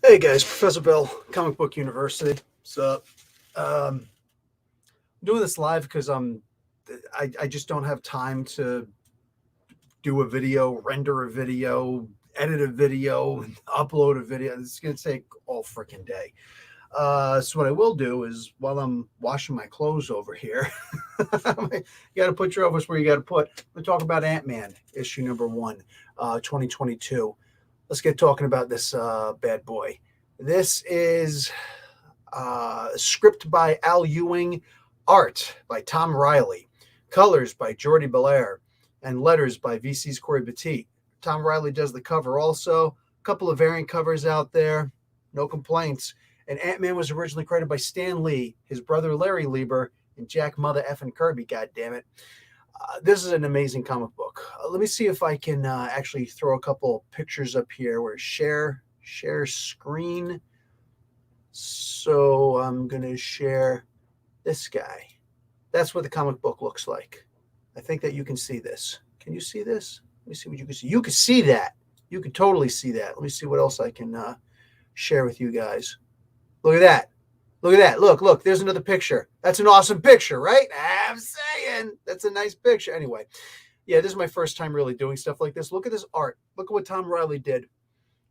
Hey guys, Professor Bill, Comic Book University. What's up? I'm doing this live because I just don't have time to do a video, render a video, edit a video, and upload a video. It's gonna take all freaking day. So what I will do is while I'm washing my clothes over here, you got to put your elbows where you got to put. We'll talk about Ant-Man issue number 1, 2022. Let's get talking about this bad boy. This is script by Al Ewing, art by Tom Riley, colors by Jordi Belair, and letters by VC's Corey Petit. Tom Riley does the cover also. A couple of variant covers out there, no complaints. And Ant-Man was originally created by Stan Lee, his brother Larry Lieber, and Jack Mother effing Kirby, goddammit. This is an amazing comic book. Let me see if I can actually throw a couple pictures up here where share screen. So I'm going to share this guy. That's what the comic book looks like. I think that you can see this. Can you see this? Let me see what you can see. You can see that. You can totally see that. Let me see what else I can share with you guys. Look at that. Look at that. Look, there's another picture. That's an awesome picture, right? I'm saying that's a nice picture. Anyway, yeah, this is my first time really doing stuff like this. Look at this art. Look at what Tom Riley did.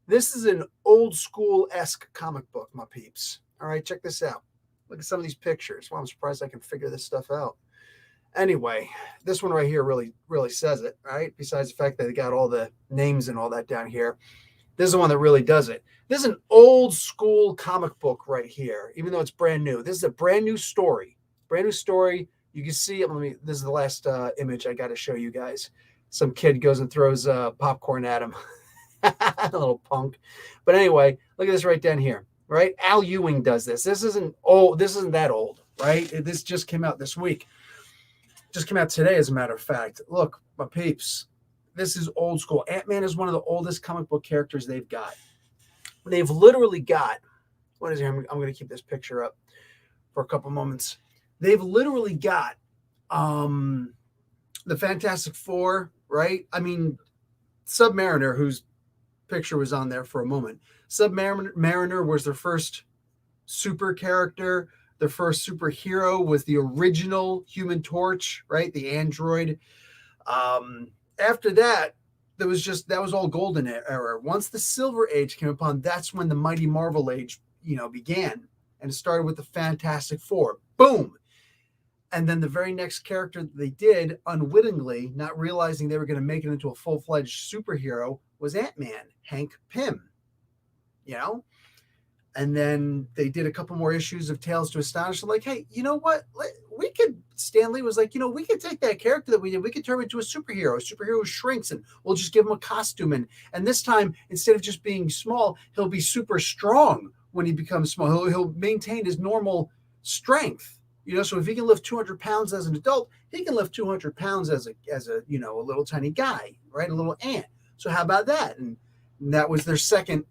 This is an old school-esque comic book, my peeps. All right, check this out. Look at some of these pictures. Well, I'm surprised I can figure this stuff out. Anyway, this one right here really says it, right? Besides the fact that they got all the names and all that down here. This is the one that really does it. This is an old school comic book right here, even though it's brand new. This is a brand new story. Brand new story. You can see it. This is the last image I got to show you guys. Some kid goes and throws popcorn at him. A little punk. But anyway, look at this right down here, right? Al Ewing does this. This isn't old. This isn't that old, right? This just came out this week. Just came out today, as a matter of fact. Look, my peeps. This is old school. Ant-Man is one of the oldest comic book characters they've got. They've literally got, what is it? I'm going to keep this picture up for a couple moments. They've literally got the Fantastic Four, right? I mean, Submariner, whose picture was on there for a moment. Submariner was their first super character. Their first superhero was the original Human Torch, right? The android. After that, that was all golden era. Once the Silver Age came upon, that's when the Mighty Marvel Age, began. And it started with the Fantastic Four. Boom. And then the very next character that they did, unwittingly, not realizing they were going to make it into a full-fledged superhero, was Ant-Man, Hank Pym. And then they did a couple more issues of Tales to Astonish. I'm like, hey, you know what? Stan Lee was like, we could take that character that we did, we could turn him into a superhero. A superhero shrinks and we'll just give him a costume. And this time, instead of just being small, he'll be super strong when he becomes small. He'll maintain his normal strength. So if he can lift 200 pounds as an adult, he can lift 200 pounds as a little tiny guy, right? A little ant. So how about that? And that was their second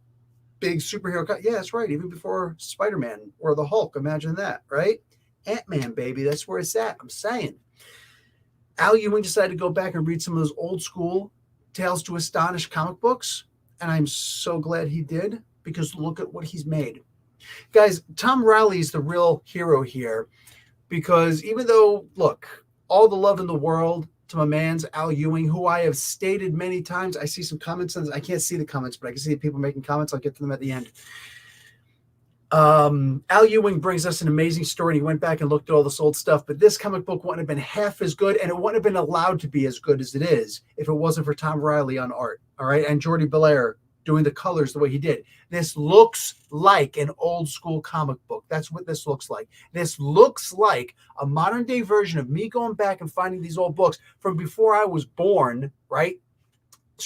big superhero. Yeah, that's right. Even before Spider-Man or the Hulk. Imagine that, right? Ant-Man, baby. That's where it's at. I'm saying. Al Ewing decided to go back and read some of those old school Tales to Astonish comic books. And I'm so glad he did, because look at what he's made. Guys, Tom Riley is the real hero here, because even though, look, all the love in the world to my man's Al Ewing, who I have stated many times. I see some comments on this. I can't see the comments, but I can see the people making comments. I'll get to them at the end. Al Ewing brings us an amazing story, and he went back and looked at all this old stuff, but this comic book wouldn't have been half as good, and it wouldn't have been allowed to be as good as it is if it wasn't for Tom Riley on art, all right, and Jordi Belair doing the colors the way he did. This looks like an old school comic book. That's what this looks like. This looks like a modern day version of me going back and finding these old books from before I was born, right?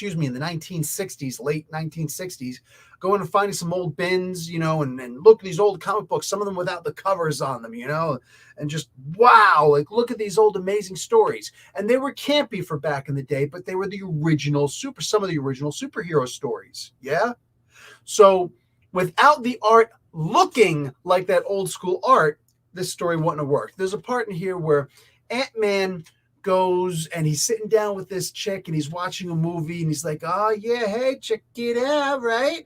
In the 1960s, late 1960s, going and finding some old bins, and look at these old comic books, some of them without the covers on them, and just, wow, like, look at these old amazing stories. And they were campy for back in the day, but they were the original some of the original superhero stories. Yeah. So without the art looking like that old school art, this story wouldn't have worked. There's a part in here where Ant-Man goes and he's sitting down with this chick and he's watching a movie and he's like, oh yeah, hey, check it out, right?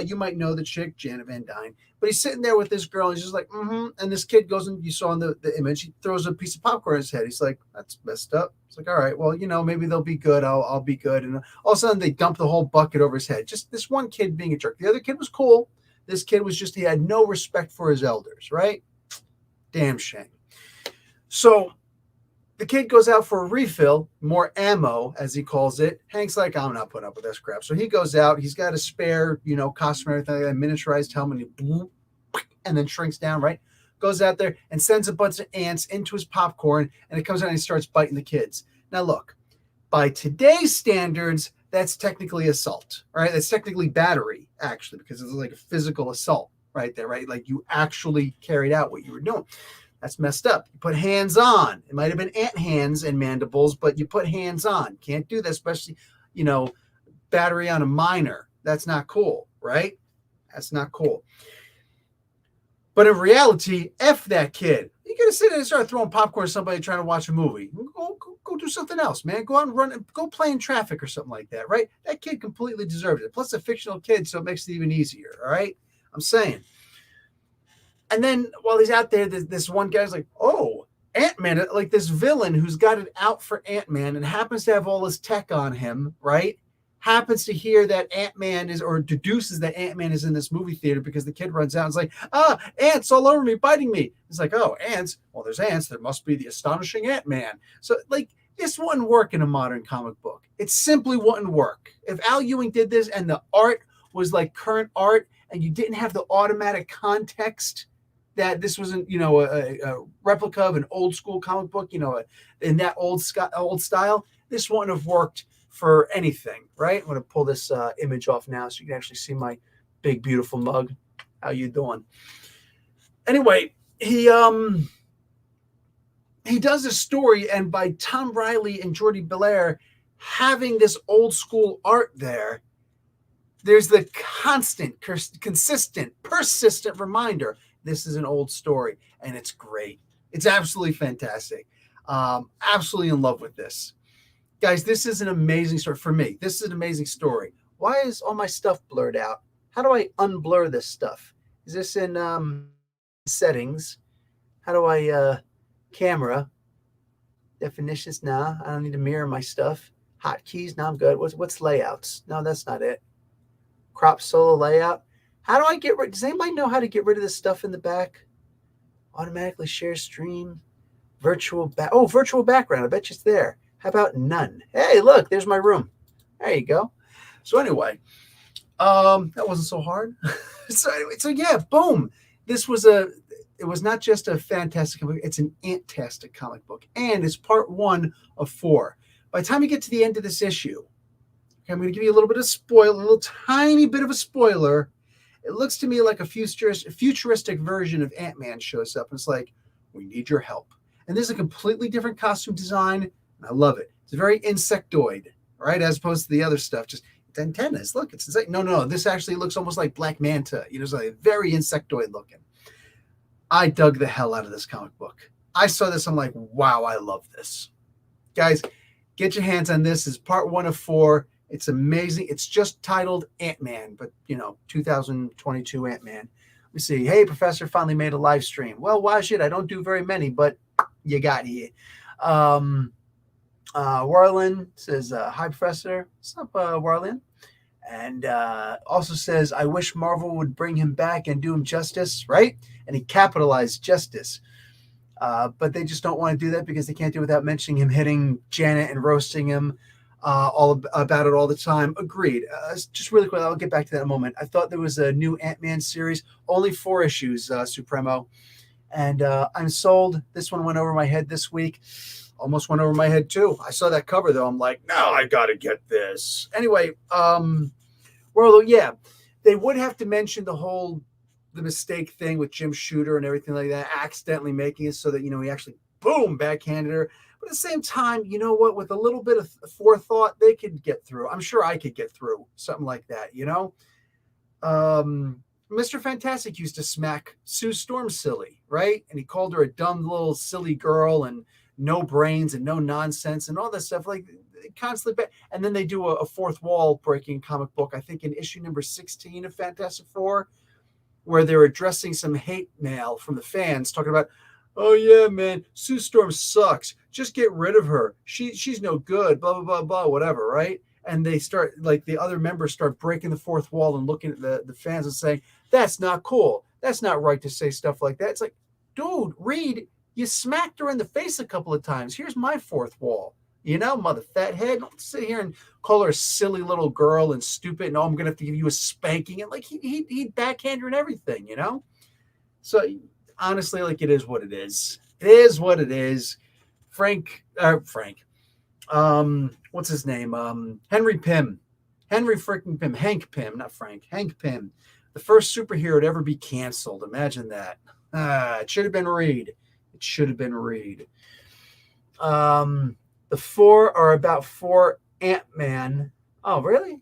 You might know the chick, Janet Van Dyne, but he's sitting there with this girl and he's just like, mm-hmm. And this kid goes and you saw in the image, he throws a piece of popcorn in his head. He's like, that's messed up. It's like, all right, well, maybe they'll be good. I'll be good. And all of a sudden they dump the whole bucket over his head. Just this one kid being a jerk. The other kid was cool. This kid was just, he had no respect for his elders, right? Damn shame. So the kid goes out for a refill, more ammo, as he calls it. Hank's like, I'm not putting up with this crap. So he goes out. He's got a spare, costume, everything, a miniaturized helmet, and then shrinks down, right? Goes out there and sends a bunch of ants into his popcorn, and it comes out and he starts biting the kids. Now, look, by today's standards, that's technically assault, right? That's technically battery, actually, because it's like a physical assault right there, right? Like you actually carried out what you were doing. That's messed up. You put hands on. It might have been ant hands and mandibles, but you put hands on. Can't do that, especially, battery on a minor. That's not cool, right? That's not cool. But in reality, F that kid. You're going to sit there and start throwing popcorn at somebody trying to watch a movie. Go do something else, man. Go out and run, go play in traffic or something like that, right? That kid completely deserved it. Plus, a fictional kid, so it makes it even easier, all right? I'm saying. And then while he's out there, this one guy's like, oh, Ant-Man, like this villain who's got it out for Ant-Man and happens to have all his tech on him, right? Happens to hear that Ant-Man is, or deduces that Ant-Man is in this movie theater because the kid runs out and is like, ants all over me, biting me. He's like, oh, ants? Well, there's ants. There must be the astonishing Ant-Man. So, like, this wouldn't work in a modern comic book. It simply wouldn't work. If Al Ewing did this and the art was like current art and you didn't have the automatic context that this wasn't, a replica of an old school comic book, in that old style, this wouldn't have worked for anything, right? I'm going to pull this image off now so you can actually see my big, beautiful mug. How you doing? Anyway, he does a story, and by Tom Riley and Jordi Belair having this old school art there's the constant, consistent, persistent reminder this is an old story, and it's great. It's absolutely fantastic. Absolutely in love with this. Guys, this is an amazing story for me. This is an amazing story. Why is all my stuff blurred out? How do I unblur this stuff? Is this in settings? How do I camera? Definitions? Nah, I don't need to mirror my stuff. Hotkeys? No, I'm good. What's layouts? No, that's not it. Crop solo layout. How do I get rid? Does anybody know how to get rid of this stuff in the back? Automatically share stream. Virtual background. I bet you it's there. How about none? Hey, look, there's my room. There you go. So anyway, that wasn't so hard. so yeah, boom. It was not just a fantastic comic book, it's an antastic comic book. And it's part 1 of 4. By the time you get to the end of this issue, okay, I'm going to give you a little bit of spoiler, a little tiny bit of a spoiler. It looks to me like a futuristic version of Ant-Man shows up. And it's like, we need your help. And this is a completely different costume design. And I love it. It's very insectoid, right? As opposed to the other stuff. Just antennas. Look, it's insect. No. This actually looks almost like Black Manta. It's like very insectoid looking. I dug the hell out of this comic book. I saw this. I'm like, wow, I love this. Guys, get your hands on this. It's part 1 of 4. It's amazing. It's just titled Ant-Man, but 2022 Ant-Man. Let me see. Hey, Professor finally made a live stream. Well, why should I don't do very many, but you got here. Warlin says, hi, Professor. What's up, Warlin? And also says, I wish Marvel would bring him back and do him justice, right? And he capitalized justice. But they just don't want to do that because they can't do it without mentioning him hitting Janet and roasting him all about it all the time. Agreed. Just really quick, I'll get back to that in a moment. I thought there was a new Ant-Man series, only 4 issues, Supremo. And I'm sold. This one went over my head this week. Almost went over my head too. I saw that cover though. I'm like, no, I got to get this. Anyway, well, yeah, they would have to mention the mistake thing with Jim Shooter and everything like that, accidentally making it so that, he actually, boom, backhanded her. But at the same time, you know what? With a little bit of forethought, they could get through. I'm sure I could get through something like that, Mr. Fantastic used to smack Sue Storm silly, right? And he called her a dumb little silly girl and no brains and no nonsense and all this stuff, like constantly. And then they do a fourth wall breaking comic book, I think in issue number 16 of Fantastic Four, where they're addressing some hate mail from the fans talking about, oh yeah, man, Sue Storm sucks. Just get rid of her. She's no good, blah, blah, blah, blah, whatever, right? And they start, like, the other members start breaking the fourth wall and looking at the fans and saying, that's not cool. That's not right to say stuff like that. It's like, dude, Reed, you smacked her in the face a couple of times. Here's my fourth wall. You know, mother fat head. Don't sit here and call her a silly little girl and stupid. And, oh, I'm going to have to give you a spanking. And, like, he'd backhand her and everything, you know? So, honestly, like, it is what it is. It is what it is. Frank. What's his name? Henry Pym. Henry freaking Pym. Hank Pym, not Frank. Hank Pym. The first superhero to ever be canceled. Imagine that. It should have been Reed. It should have been Reed. The four are about four Ant-Man. Oh, really?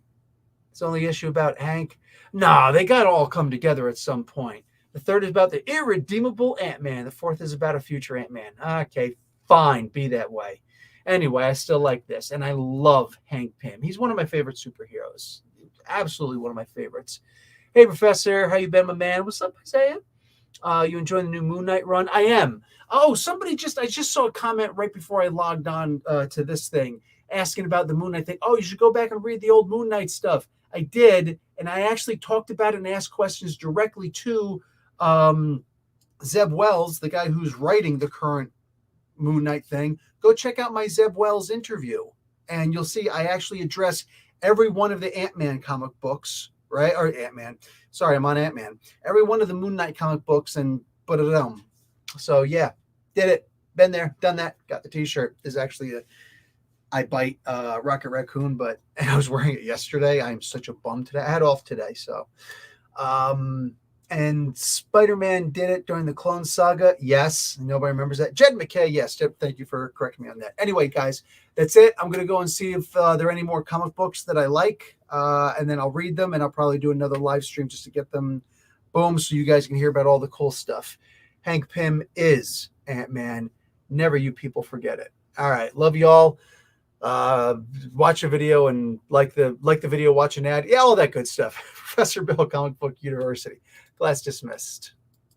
It's only issue about Hank? No, they got to all come together at some point. The third is about the irredeemable Ant-Man. The fourth is about a future Ant-Man. Okay, fine. Be that way. Anyway, I still like this. And I love Hank Pym. He's one of my favorite superheroes. Absolutely one of my favorites. Hey, Professor. How you been, my man? What's up, Isaiah? You enjoying the new Moon Knight run? I am. Oh, I just saw a comment right before I logged on to this thing asking about the Moon Knight thing. Oh, you should go back and read the old Moon Knight stuff. I did, and I actually talked about it and asked questions directly to Zeb Wells, the guy who's writing the current Moon Knight thing. Go check out my Zeb Wells interview, and you'll see I actually address every one of the Ant-Man comic books, right? Or Ant-Man. Sorry, I'm on Ant-Man. Every one of the Moon Knight comic books and put it on. So, yeah, did it. Been there, done that. Got the t-shirt. Is actually I bite Rocket Raccoon, but I was wearing it yesterday. I'm such a bum today. I had off today, so. And Spider-Man did it during the Clone Saga. Yes. Nobody remembers that. Jed McKay. Yes. Jed, thank you for correcting me on that. Anyway, guys, that's it. I'm going to go and see if there are any more comic books that I like. And then I'll read them, and I'll probably do another live stream just to get them boom so you guys can hear about all the cool stuff. Hank Pym is Ant-Man. Never you people forget it. All right. Love you all. Watch a video and like the video, watch an ad. Yeah, all that good stuff. Professor Bill, Comic Book University. Class dismissed.